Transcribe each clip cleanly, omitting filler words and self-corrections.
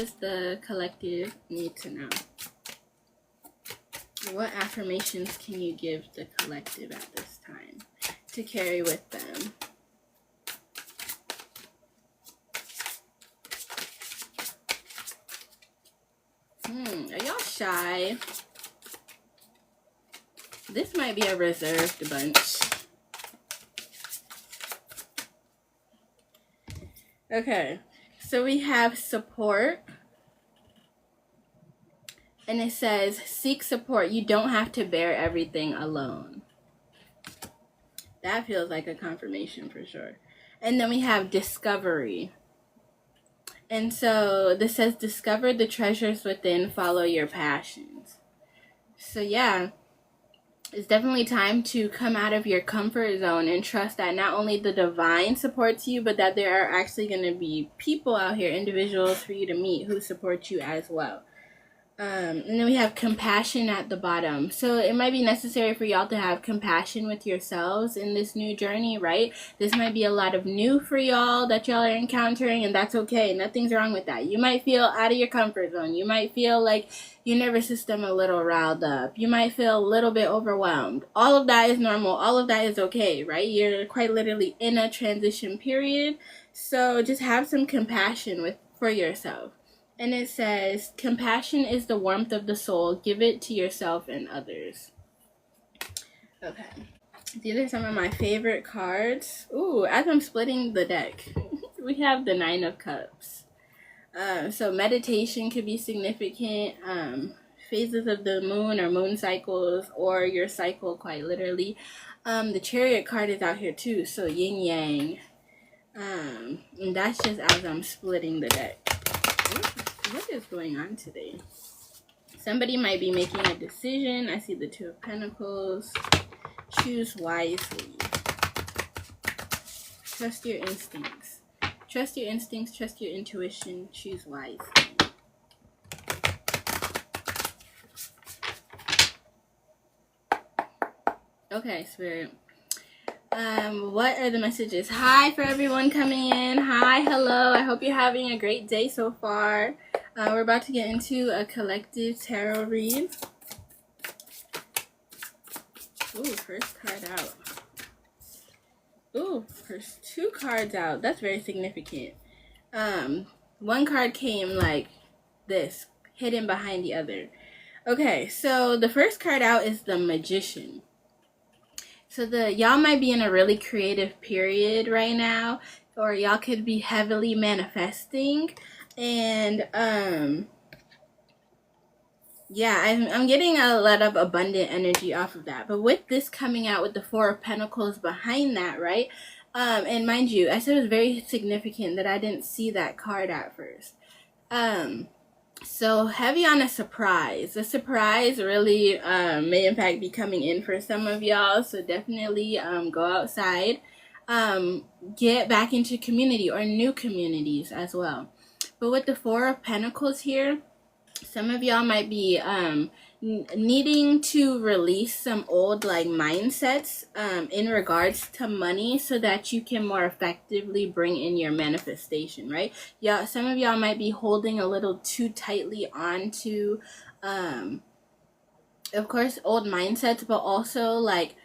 does the collective need to know? What affirmations can you give the collective at this time to carry with them? Are y'all shy? This might be a reserved bunch. Okay, so we have support. And it says, seek support. You don't have to bear everything alone. That feels like a confirmation for sure. And then we have discovery. And so this says, discover the treasures within, follow your passions. So yeah, it's definitely time to come out of your comfort zone and trust that not only the divine supports you, but that there are actually going to be people out here, individuals for you to meet who support you as well. And then we have compassion at the bottom. So it might be necessary for y'all to have compassion with yourselves in this new journey, right? This might be a lot of new for y'all that y'all are encountering, and that's okay. Nothing's wrong with that. You might feel out of your comfort zone. You might feel like your nervous system a little riled up. You might feel a little bit overwhelmed. All of that is normal. All of that is okay, right? You're quite literally in a transition period. So just have some compassion for yourself. And it says, compassion is the warmth of the soul. Give it to yourself and others. Okay. These are some of my favorite cards. Ooh, as I'm splitting the deck, we have the Nine of Cups. So meditation could be significant. Phases of the moon or moon cycles, or your cycle quite literally. The Chariot card is out here too. So yin yang. And that's just as I'm splitting the deck. What is going on today? Somebody might be making a decision. I see the Two of Pentacles. Choose wisely. Trust your instincts. Trust your instincts. Trust your intuition. Choose wisely. Okay, Spirit. What are the messages? Hi for everyone coming in. Hi, hello. I hope you're having a great day so far. We're about to get into a collective tarot read. Ooh, first card out. Ooh, first two cards out. That's very significant. One card came like this, hidden behind the other. Okay, so the first card out is the Magician. So y'all might be in a really creative period right now, or y'all could be heavily manifesting. And yeah, I'm getting a lot of abundant energy off of that. But with this coming out with the Four of Pentacles behind that, right? And mind you, I said it was very significant that I didn't see that card at first. So heavy on a surprise. The surprise really may in fact be coming in for some of y'all. So definitely go outside. Get back into community or new communities as well. But with the Four of Pentacles here, some of y'all might be needing to release some old like mindsets in regards to money, so that you can more effectively bring in your manifestation, right? Y'all, some of y'all might be holding a little too tightly onto of course old mindsets, but also like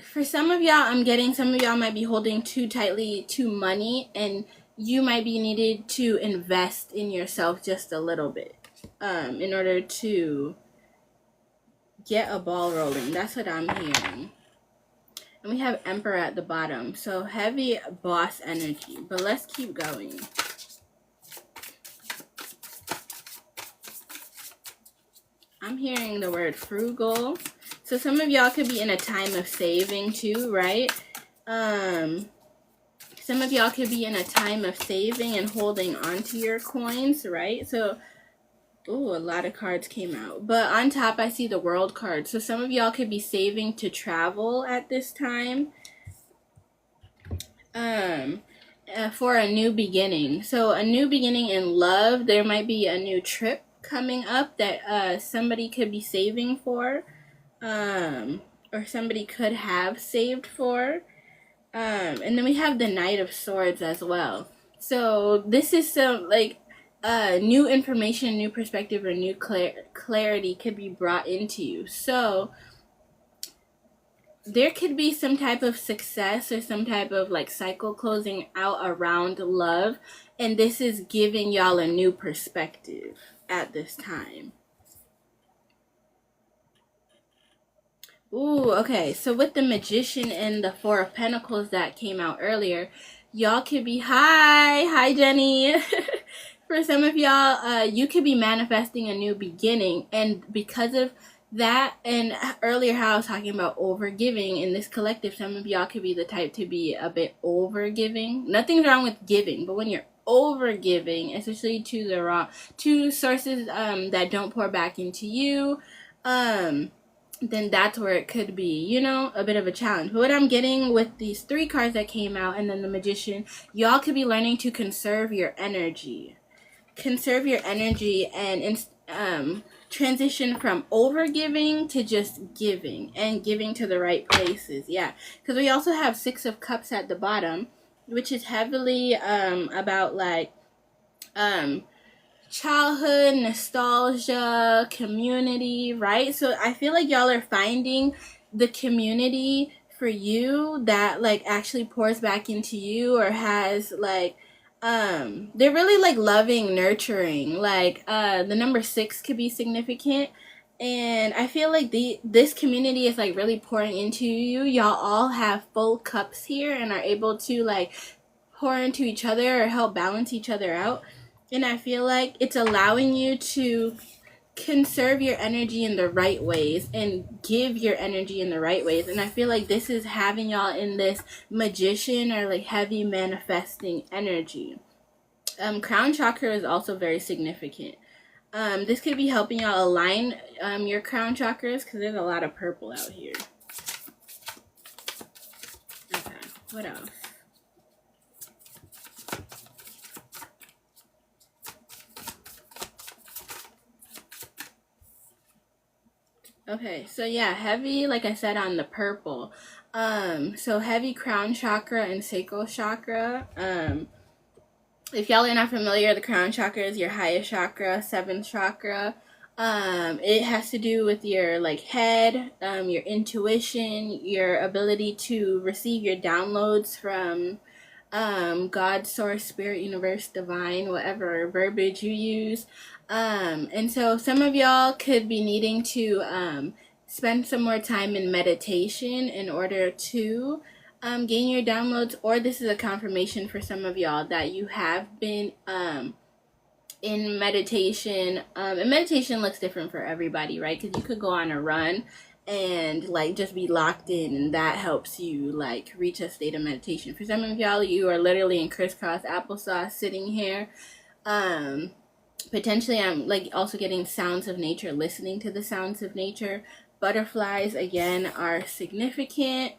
for some of y'all, I'm getting some of y'all might be holding too tightly to money, and you might be needed to invest in yourself just a little bit in order to get a ball rolling. That's what I'm hearing. And we have Emperor at the bottom. So heavy boss energy. But let's keep going. I'm hearing the word frugal. So some of y'all could be in a time of saving too, right? Some of y'all could be in a time of saving and holding on to your coins, right? So, ooh, a lot of cards came out. But on top, I see the World card. So some of y'all could be saving to travel at this time. For a new beginning. So a new beginning in love. There might be a new trip coming up that somebody could be saving for. Or somebody could have saved for. And then we have the Knight of Swords as well. So this is some like new information, new perspective, or new clarity could be brought into you. So there could be some type of success or some type of like cycle closing out around love, and this is giving y'all a new perspective at this time. Ooh, okay. So with the Magician and the Four of Pentacles that came out earlier, y'all could be hi Jenny. For some of y'all, you could be manifesting a new beginning, and because of that, and earlier how I was talking about over giving in this collective, some of y'all could be the type to be a bit over giving. Nothing's wrong with giving, but when you're over giving, especially to the wrong to sources that don't pour back into you, then that's where it could be, you know, a bit of a challenge. But what I'm getting with these 3 cards that came out and then the Magician, y'all could be learning to conserve your energy. Conserve your energy and transition from over giving to just giving, and giving to the right places. Yeah, because we also have 6 of Cups at the bottom, which is heavily about like childhood, nostalgia, community, right? So I feel like y'all are finding the community for you that like actually pours back into you, or has like they're really like loving, nurturing. Like the number 6 could be significant, and I feel like this community is like really pouring into you. Y'all all have full cups here and are able to like pour into each other or help balance each other out. And I feel like it's allowing you to conserve your energy in the right ways and give your energy in the right ways. And I feel like this is having y'all in this Magician or like heavy manifesting energy. Crown chakra is also very significant. This could be helping y'all align your crown chakras, because there's a lot of purple out here. Okay, what else? Okay, so yeah, heavy, like I said, on the purple. So heavy crown chakra and sacral chakra. If y'all are not familiar, the crown chakra is your highest chakra, 7th chakra. It has to do with your like head, your intuition, your ability to receive your downloads from God, source, spirit, universe, divine, whatever verbiage you use. And so some of y'all could be needing to spend some more time in meditation in order to gain your downloads, or this is a confirmation for some of y'all that you have been in meditation. And meditation looks different for everybody, right? Because you could go on a run and like just be locked in, and that helps you like reach a state of meditation. For some of y'all, you are literally in crisscross applesauce sitting here. Potentially I'm like also getting sounds of nature, listening to the sounds of nature. Butterflies again are significant.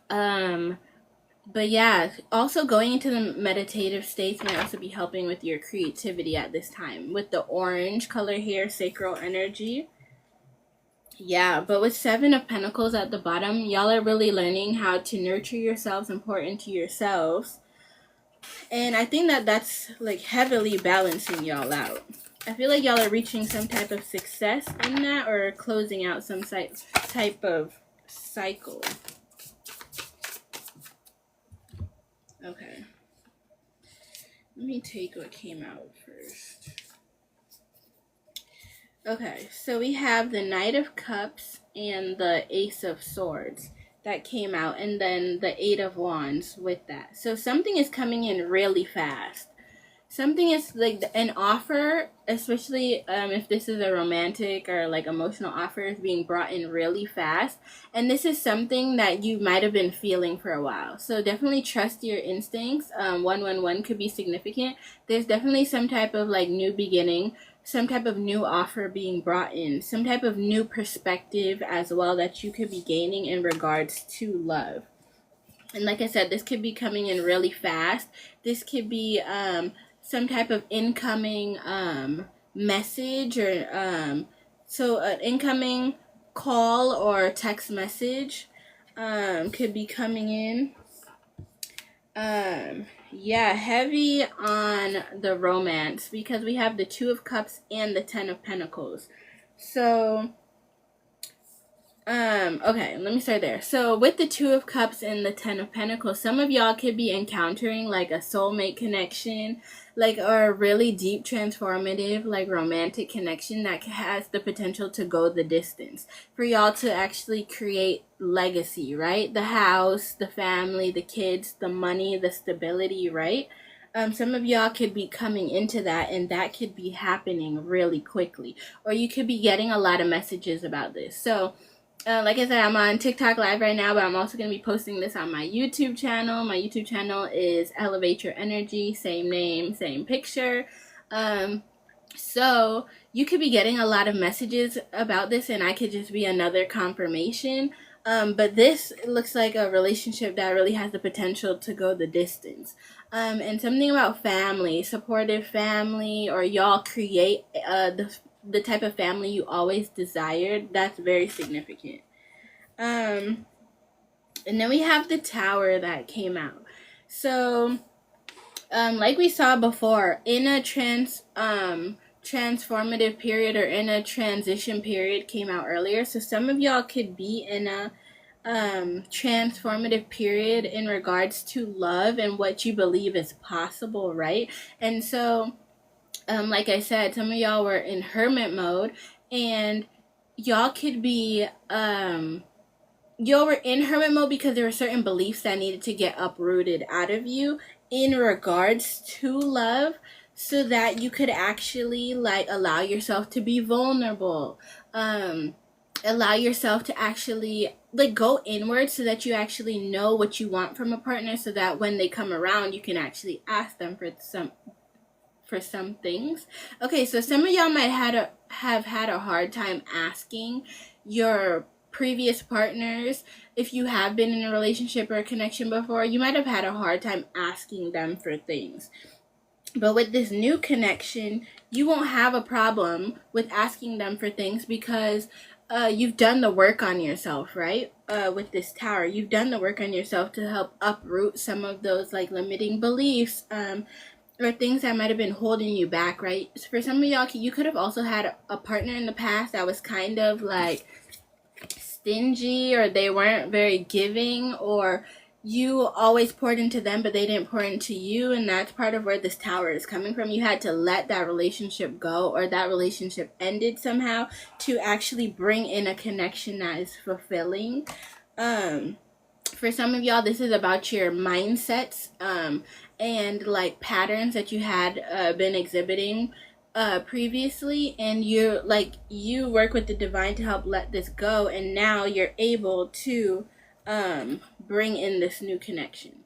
But yeah, also going into the meditative states may also be helping with your creativity at this time. With the orange color here, sacral energy. Yeah, but with 7 of Pentacles at the bottom, y'all are really learning how to nurture yourselves and pour into yourselves. And I think that that's like heavily balancing y'all out. I feel like y'all are reaching some type of success in that, or closing out some type of cycle. Okay. Let me take what came out first. Okay, so we have the Knight of Cups and the Ace of Swords that came out, and then the 8 of Wands with that. So something is coming in really fast. Something is like an offer, especially if this is a romantic or like emotional offer, is being brought in really fast. And this is something that you might have been feeling for a while. So definitely trust your instincts. 111 could be significant. There's definitely some type of like new beginning, some type of new offer being brought in, some type of new perspective as well that you could be gaining in regards to love. And like I said, this could be coming in really fast. This could be some type of incoming message, or so an incoming call or text message could be coming in. Yeah, heavy on the romance because we have the Two of Cups and the Ten of Pentacles. So, okay, let me start there. So with the Two of Cups and the Ten of Pentacles, some of y'all could be encountering like a soulmate connection, like or a really deep, transformative, like romantic connection that has the potential to go the distance for y'all to actually create legacy, right? The house, the family, the kids, the money, the stability, right? Some of y'all could be coming into that, and that could be happening really quickly, or you could be getting a lot of messages about this. So like I said, I'm on TikTok live right now, but I'm also going to be posting this on my YouTube channel. My YouTube channel is Elevate Your Energy, same name, same picture. So you could be getting a lot of messages about this, and I could just be another confirmation. But this looks like a relationship that really has the potential to go the distance. And something about family, supportive family, or y'all create the type of family you always desired. That's very significant. And then we have the Tower that came out. So, like we saw before, in a transformative period or in a transition period came out earlier. So some of y'all could be in a transformative period in regards to love and what you believe is possible, right? And so like I said, some of y'all were in hermit mode, and y'all could be y'all were in hermit mode because there were certain beliefs that needed to get uprooted out of you in regards to love, so that you could actually like allow yourself to be vulnerable, allow yourself to actually like go inward, so that you actually know what you want from a partner, so that when they come around you can actually ask them for some things. Okay, so some of y'all might have had a hard time asking your previous partners, if you have been in a relationship or a connection before, you might have had a hard time asking them for things. But with this new connection, you won't have a problem with asking them for things because you've done the work on yourself, right? With this Tower, you've done the work on yourself to help uproot some of those like limiting beliefs, or things that might have been holding you back, right? So for some of y'all, you could have also had a partner in the past that was kind of like stingy, or they weren't very giving, or you always poured into them but they didn't pour into you, and that's part of where this Tower is coming from. You had to let that relationship go, or that relationship ended somehow, to actually bring in a connection that is fulfilling. For some of y'all, this is about your mindsets and like patterns that you had been exhibiting previously, and you work with the divine to help let this go, and now you're able to bring in this new connection.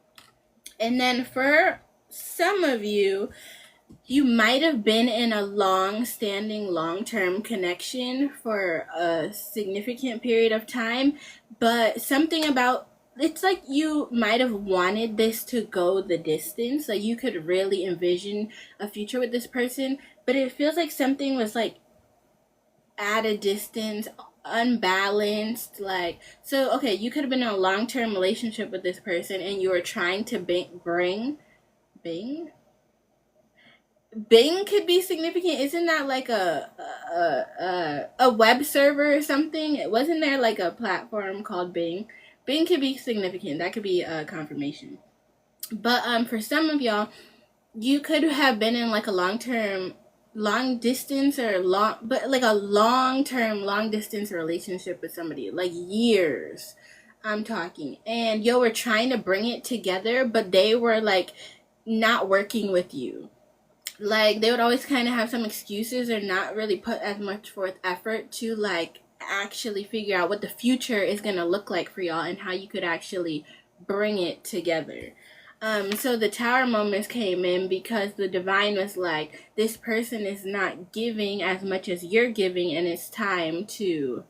And then for some of you, you might have been in a long-standing, long-term connection for a significant period of time, but something about it's like you might have wanted this to go the distance. Like you could really envision a future with this person, but it feels like something was like at a distance, unbalanced. Like, so okay, you could have been in a long-term relationship with this person, and you were trying to Bing could be significant. Isn't that like a web server or something? Wasn't there like a platform called Bing? Bing could be significant. That could be a confirmation. But for some of y'all, you could have been in like a long distance relationship with somebody, like years. I'm talking, and you were trying to bring it together, but they were like not working with you. Like they would always kind of have some excuses, or not really put as much forth effort to like actually figure out what the future is going to look like for y'all, and how you could actually bring it together. So the Tower moments came in because the divine was like, this person is not giving as much as you're giving, and it's time to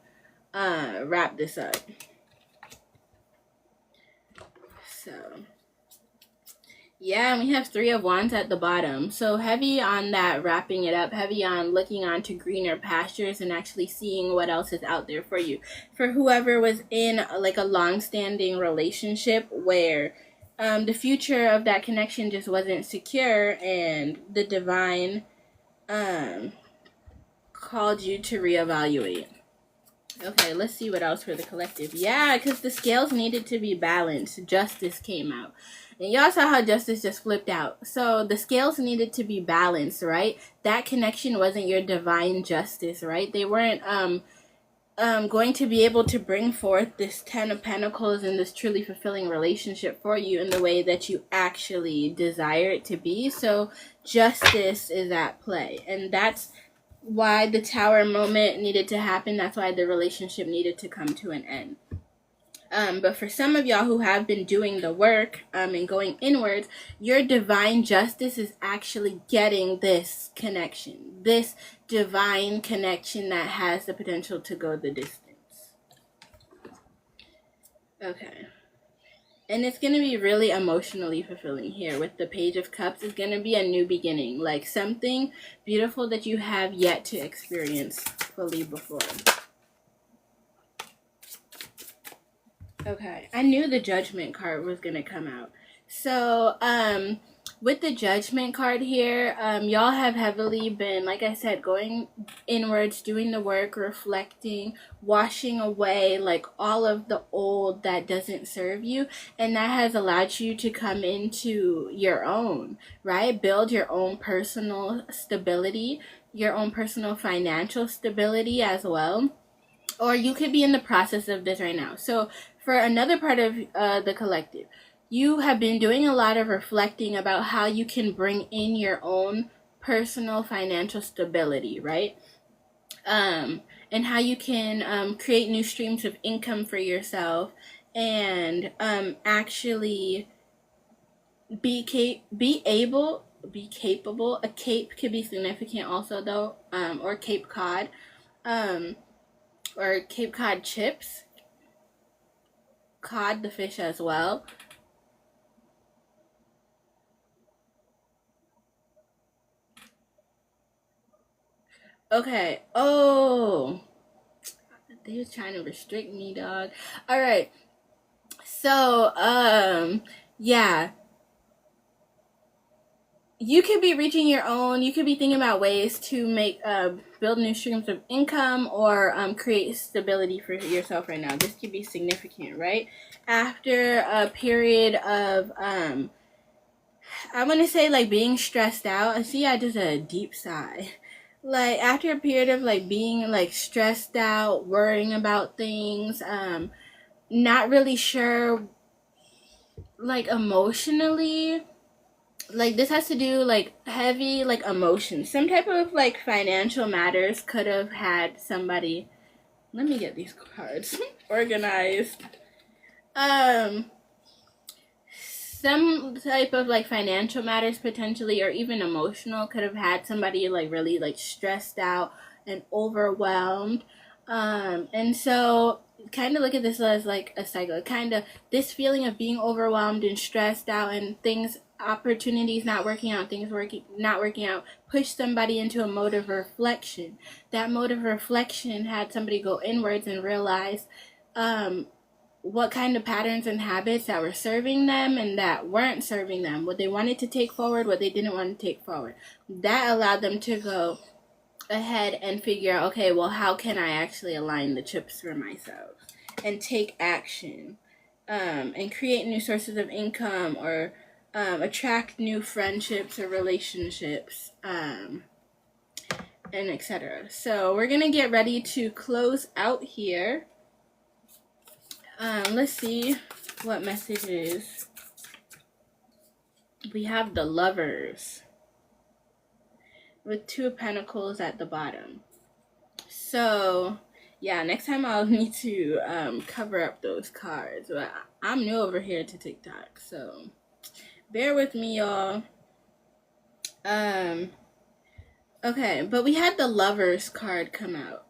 wrap this up. So yeah, and we have Three of Wands at the bottom. So heavy on that wrapping it up, heavy on looking onto greener pastures and actually seeing what else is out there for you. For whoever was in like a long-standing relationship where the future of that connection just wasn't secure, and the divine called you to reevaluate. Okay, let's see what else for the collective. Yeah, because the scales needed to be balanced. Justice came out. And y'all saw how justice just flipped out. So the scales needed to be balanced, right? That connection wasn't your divine justice, right? They weren't going to be able to bring forth this 10 of Pentacles and this truly fulfilling relationship for you in the way that you actually desire it to be. So justice is at play. And that's why the Tower moment needed to happen. That's why the relationship needed to come to an end. But for some of y'all who have been doing the work and going inwards, your divine justice is actually getting this connection. This divine connection that has the potential to go the distance. Okay. And it's going to be really emotionally fulfilling here with the Page of Cups. It's going to be a new beginning. Like something beautiful that you have yet to experience fully before. Okay, I knew the Judgment card was going to come out. So, with the Judgment card here, y'all have heavily been, like I said, going inwards, doing the work, reflecting, washing away, like, all of the old that doesn't serve you. And that has allowed you to come into your own, right? Build your own personal stability, your own personal financial stability as well. Or you could be in the process of this right now. So, for another part of the collective, you have been doing a lot of reflecting about how you can bring in your own personal financial stability, right? And how you can create new streams of income for yourself and actually be capable. A cape could be significant also though, or Cape Cod, or Cape Cod chips. Cod the fish as well. Okay. Oh, they was trying to restrict me, dog. All right. So, yeah. You could be reaching your own. You could be thinking about ways to make build new streams of income or create stability for yourself right now. This could be significant, right? After a period of I'm gonna say like being stressed out. I see I just a deep sigh. Like after a period of like being like stressed out, worrying about things, not really sure, like emotionally. Like this has to do like heavy like emotions. Some type of like financial matters could have had somebody. Let me get these cards organized. Some type of like financial matters potentially, or even emotional, could have had somebody like really like stressed out and overwhelmed. And so kind of look at this as like a cycle. Kind of this feeling of being overwhelmed and stressed out and things, opportunities not working out, things not working out, push somebody into a mode of reflection. That mode of reflection had somebody go inwards and realize what kind of patterns and habits that were serving them and that weren't serving them, what they wanted to take forward, what they didn't want to take forward. That allowed them to go ahead and figure out, okay, well, how can I actually align the chips for myself and take action, and create new sources of income, or attract new friendships or relationships, and etc. So we're gonna get ready to close out here. Let's see what messages. We have the Lovers with Two of Pentacles at the bottom. So, yeah, next time I'll need to cover up those cards. But I'm new over here to TikTok, so bear with me, y'all. Okay, but we had the Lovers card come out.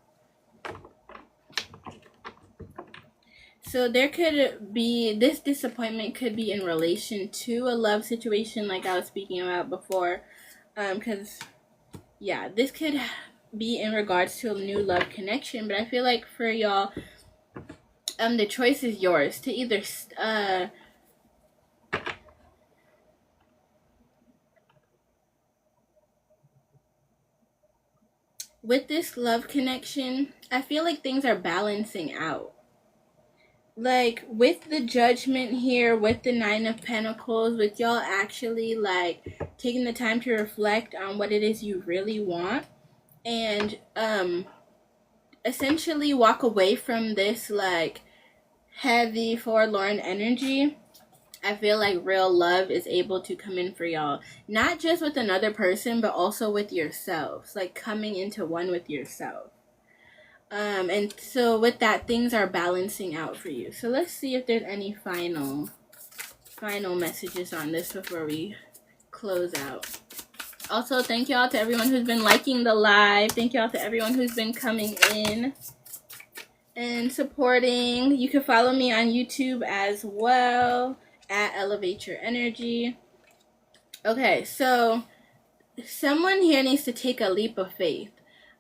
So there could be, this disappointment could be in relation to a love situation like I was speaking about before. Because, yeah, this could be in regards to a new love connection. But I feel like for y'all, the choice is yours to either with this love connection, I feel like things are balancing out. Like with the Judgment here, with the Nine of Pentacles, with y'all actually like taking the time to reflect on what it is you really want, and essentially walk away from this like heavy forlorn energy. I feel like real love is able to come in for y'all, not just with another person, but also with yourselves, like coming into one with yourself. And so with that, things are balancing out for you. So let's see if there's any final messages on this before we close out. Also, thank y'all to everyone who's been liking the live. Thank y'all to everyone who's been coming in and supporting. You can follow me on YouTube as well at Elevate Your Energy. Okay, so someone here needs to take a leap of faith.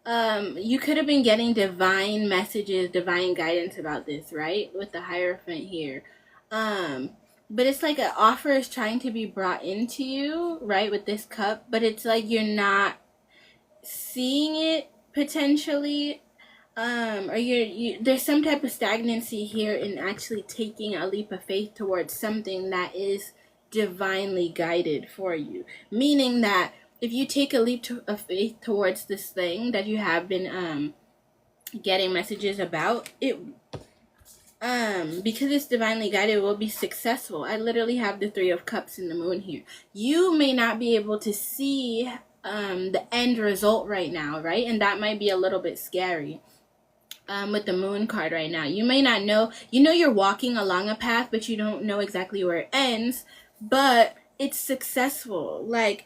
You could have been getting divine messages, divine guidance about this, right? With the Hierophant here. But it's like an offer is trying to be brought into you, right? With this cup, but it's like you're not seeing it potentially. Or there's some type of stagnancy here in actually taking a leap of faith towards something that is divinely guided for you. Meaning that if you take a leap of faith towards this thing that you have been getting messages about, it because it's divinely guided, it will be successful. I literally have the Three of Cups in the Moon here. You may not be able to see the end result right now, right? And that might be a little bit scary. With the Moon card right now, you may not know, you're walking along a path, but you don't know exactly where it ends, but it's successful, like,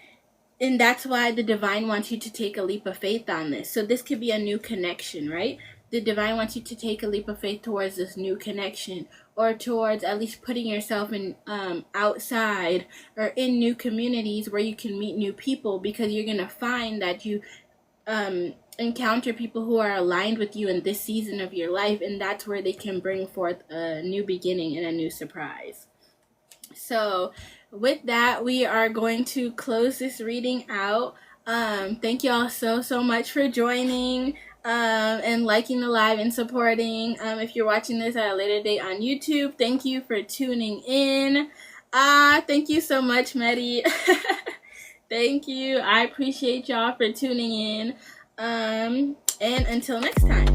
and that's why the divine wants you to take a leap of faith on this. So this could be a new connection, right? The divine wants you to take a leap of faith towards this new connection, or towards at least putting yourself in outside or in new communities where you can meet new people, because you're gonna find that you encounter people who are aligned with you in this season of your life, and that's where they can bring forth a new beginning and a new surprise. So with that, we are going to close this reading out. Thank you all so much for joining and liking the live and supporting. If you're watching this at a later date on YouTube, thank you for tuning in. Thank you so much, Medi. Thank you. I appreciate y'all for tuning in. And until next time.